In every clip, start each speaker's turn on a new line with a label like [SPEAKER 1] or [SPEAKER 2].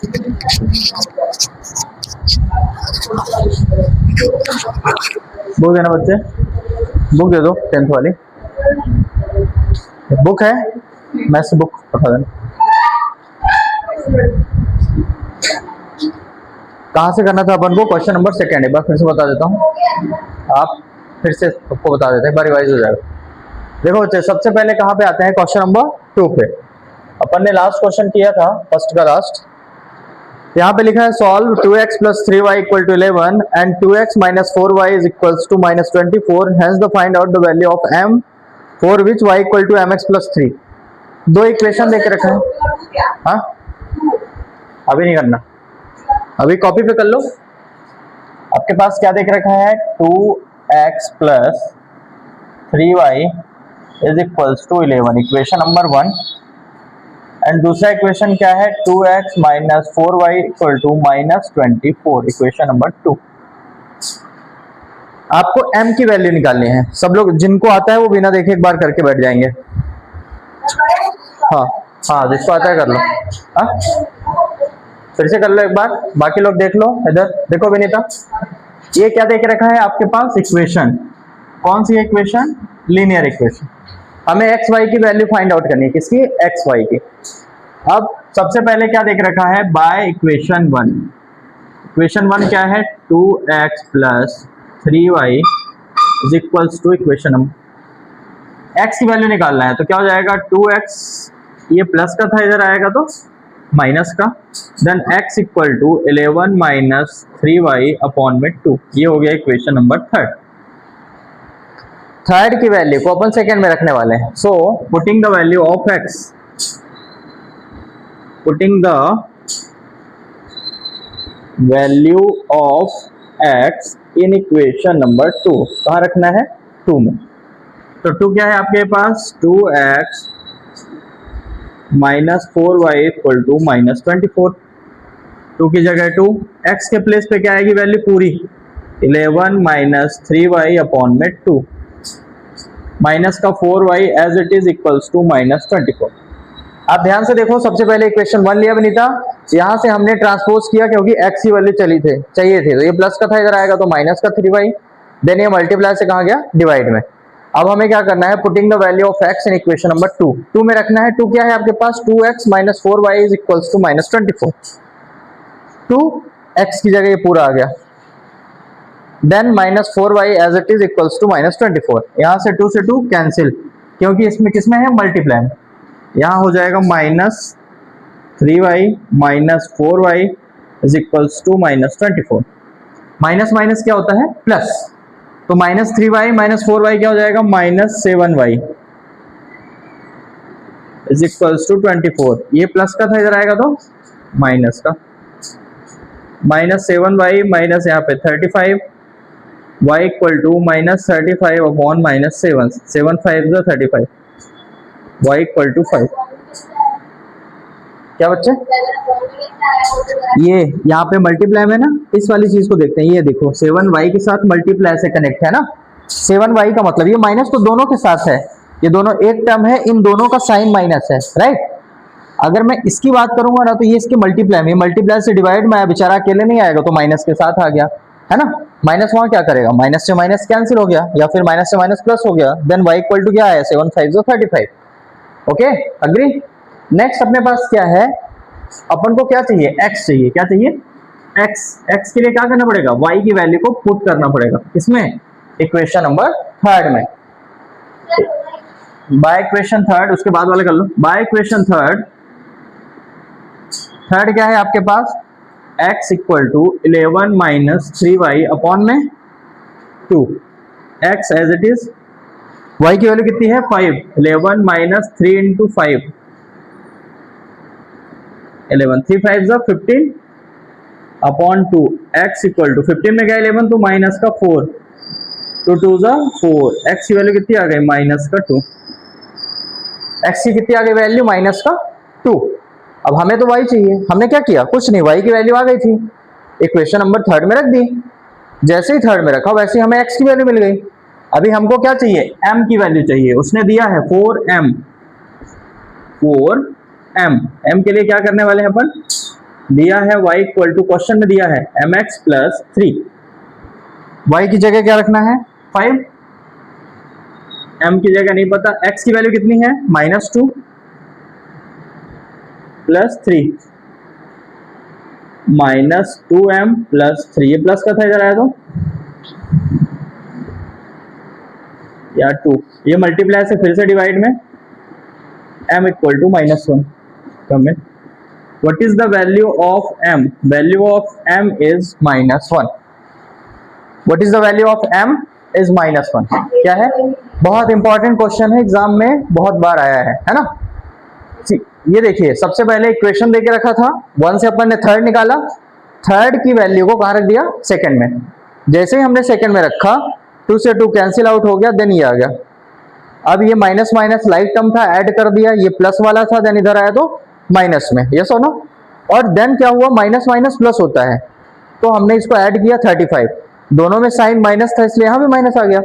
[SPEAKER 1] Book देना बच्चे, book दे दो 10th वाली बुक है, मैं से बुक पठा देना। कहाँ से करना था अपन को? Question number second. एक बार फिर से बता देता हूँ, आप फिर से सबको बता देते हैं, एक बार रिवाइज हो जाएगा। देखो बच्चे, सबसे पहले कहाँ पे आते हैं? क्वेश्चन नंबर 2 पे। अपन ने लास्ट क्वेश्चन किया था, फर्स्ट का लास्ट। यहाँ पे लिखा है solve 2x plus 3y equal to 11 and 2x minus 4y is equals to minus 24, hence the find out the value of m for which y equal to mx plus 3। दो equation देके रखा है। हाँ, अभी नहीं करना, अभी कॉपी पे कर लो। आपके पास क्या देख रखा है? 2x plus 3y is equals to 11, equation number 1। And दूसरा इक्वेशन क्या है? 2x minus 4y equal to minus 24, equation number 2। आपको m की वैल्यू निकालनी है। सब लोग जिनको आता है वो बिना देखे एक बार करके बैठ जाएंगे। हाँ हाँ, जिसको आता है कर लो। हाँ, फिर से कर लो एक बार, बाकी लोग देख लो। इधर देखो विनीता, ये क्या देख रखा है आपके पास? इक्वेशन। कौन सी इक्वेशन? Linear equation. हमें एक्स वाई की वैल्यू फाइंड आउट करनी है। किसकी? एक्स वाई की। अब सबसे पहले क्या देख रखा है? By equation 1। इक्वेशन 1 क्या है? 2x plus 3y is equals to equation number. x की वैल्यू निकालना है तो क्या हो जाएगा? 2x, ये प्लस का था, इधर आएगा तो माइनस का। Then x equal to 11 minus 3y upon में 2। ये हो गया इक्वेशन नंबर 3। थर्ड की वैल्यू को अपन सेकेंड में रखने वाले हैं। So putting the value of x, putting the value of x in equation number 2। कहाँ रखना है? 2 में। तो 2 क्या है आपके पास? 2x minus 4y equal to minus 24। 2 की जगह 2, x के प्लेस पे क्या आएगी वैल्यू? पूरी 11 माइनस 3y अपॉन में 2, माइनस का 4y as it is equals to minus 24। आप ध्यान से देखो, सबसे पहले इक्वेशन 1 लिया विनीता, यहां से हमने ट्रांसपोज किया क्योंकि x की वैल्यू चाहिए थी, तो ये प्लस का था, इधर आएगा तो माइनस का 3y। देन ये मल्टीप्लाई से कहां गया? डिवाइड में। अब हमें क्या करना है? Putting the value of x in equation number 2। 2 में रखना है। 2 क्या है आपके पास? 2x minus 4y is equals to minus 24। 2x की जगह ये पूरा आ गया। Then minus 4y as it is equals to minus 24। यहां से 2 से 2 कैंसिल, क्योंकि इसमें किसमें है? मल्टीप्लाई। यहां हो जाएगा minus 3y minus 4y is equals to minus 24। Minus minus क्या होता है? प्लस। तो माइनस 3y माइनस 4y क्या हो जाएगा? Minus 7y is equals to 24। ये प्लस का था, इधर आएगा तो माइनस का। माइनस 7y माइनस यहाँ पे 35, y equal to minus 35 upon minus 7, 7 5 35, y equal to 5। क्या बच्चे? ये यहाँ पे मल्टीप्लाई में ना, इस वाली चीज को देखते हैं। ये देखो 7y के साथ मल्टीप्लाई से कनेक्ट है ना। 7y का मतलब ये माइनस तो दोनों के साथ है, ये दोनों एक टर्म है, इन दोनों का साइन माइनस है, राइट। अगर मैं इसकी बात करूंगा ना तो ये इसके मल्टीप्लाई में, मल्टीप्लाई से डिवाइड में बेचारा अकेले नहीं आएगा, तो माइनस के साथ आ गया, है ना। माइनस वहां क्या करेगा? माइनस से माइनस कैंसिल हो गया, या फिर माइनस से माइनस प्लस हो गया। देन y इक्वल टू क्या है? 7 5 35। Okay, agree. नेक्स्ट अपने पास क्या है? अपन को क्या चाहिए? x चाहिए। क्या चाहिए? x के लिए क्या करना पड़ेगा? y की वैल्यू को पुट करना पड़ेगा। किसमें? इक्वेशन नंबर 3 में। बाय इक्वेशन 3, उसके बाद वाले कर लो। बाय इक्वेशन 3 क्या है आपके पास? x equal to 11 minus 3y upon में 2, x as it is. y की वैल्यू कितनी है? 5। 11 minus 3 into 5, 11, 3 5 15 upon 2, x equal to 15 में गया 11 तो माइनस का 4, तो 2 4, x की वैल्यू कितनी आ गई? माइनस का 2। x की कितनी आ गई वैल्यू? माइनस का 2। अब हमें तो y चाहिए, हमने क्या किया? कुछ नहीं, y की वैल्यू आ गई थी, इक्वेशन नंबर 3 में रख दी। जैसे ही 3 में रखा वैसे ही हमें x की वैल्यू मिल गई। अभी हमको क्या चाहिए? m की वैल्यू चाहिए। उसने दिया है 4m। 4m, m के लिए क्या करने वाले हैं अपन? दिया है y इक्वल टू, क्वेश्चन में दिया है mx प्लस 3, y की जगह क्या रखना है 5, m की जगह नहीं पता, x की वैल्यू कितनी है -2 प्लस 3, -2m प्लस 3, ये प्लस का था इधर आया तो या 2, ये मल्टीप्लाई से फिर से डिवाइड में m इक्वल टू -1 कम है। What is the value of m? Value of m is -1। What is the value of m is -1 क्या है? बहुत इंपॉर्टेंट क्वेश्चन है, एग्जाम में बहुत बार आया है ना। ये देखिए सबसे पहले इक्वेशन देके रखा था, 1 से अपन ने थर्ड निकाला, थर्ड की वैल्यू को कहाँ रख दिया सेकंड में। जैसे ही हमने सेकंड में रखा 2 से 2 कैंसिल आउट हो गया, देन ये आ गया। अब ये माइनस माइनस लाइक टर्म था, ऐड कर दिया, ये प्लस वाला था, देन इधर आया तो माइनस में, यस और नो। और देन क्या हुआ, माइनस माइनस प्लस होता है, तो हमने इसको ऐड किया 35, दोनों में साइन माइनस था इसलिए यहां भी माइनस आ गया,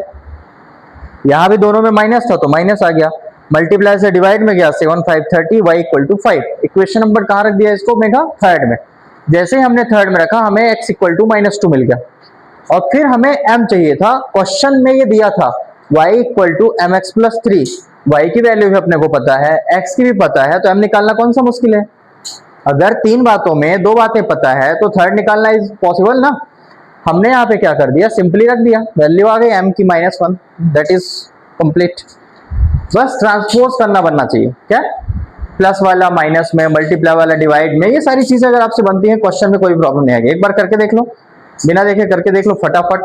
[SPEAKER 1] यहां भी दोनों में माइनस था तो माइनस आ गया, मल्टीप्लाई से डिवाइड में गया 7 5 30, y equal to 5। Equation number कहाँ रख दिया इसको मेगा थर्ड में। जैसे ही हमने थर्ड में रखा हमें x इक्वल टू -2 मिल गया, और फिर हमें m चाहिए था, क्वेश्चन में ये दिया था y equal to mx plus 3, y की वैल्यू भी अपने को पता है, x की भी पता है, तो m निकालना कौन सा मुश्किल है। अगर 3 बातों में 2 बातें पता है तो थर्ड निकालना इज पॉसिबल ना। हमने यहाँ पे क्या कर दिया, सिंपली रख दिया, वैल्यू आ गई m की -1, दैट इज कंप्लीट। बस ट्रांसपोज करना बनना चाहिए, क्या प्लस वाला माइनस में, मल्टीप्लाई वाला डिवाइड में, ये सारी चीजें अगर आपसे बनती हैं क्वेश्चन में कोई प्रॉब्लम नहीं आएगी। एक बार करके देख लो, बिना देखे करके देख लो फटाफट।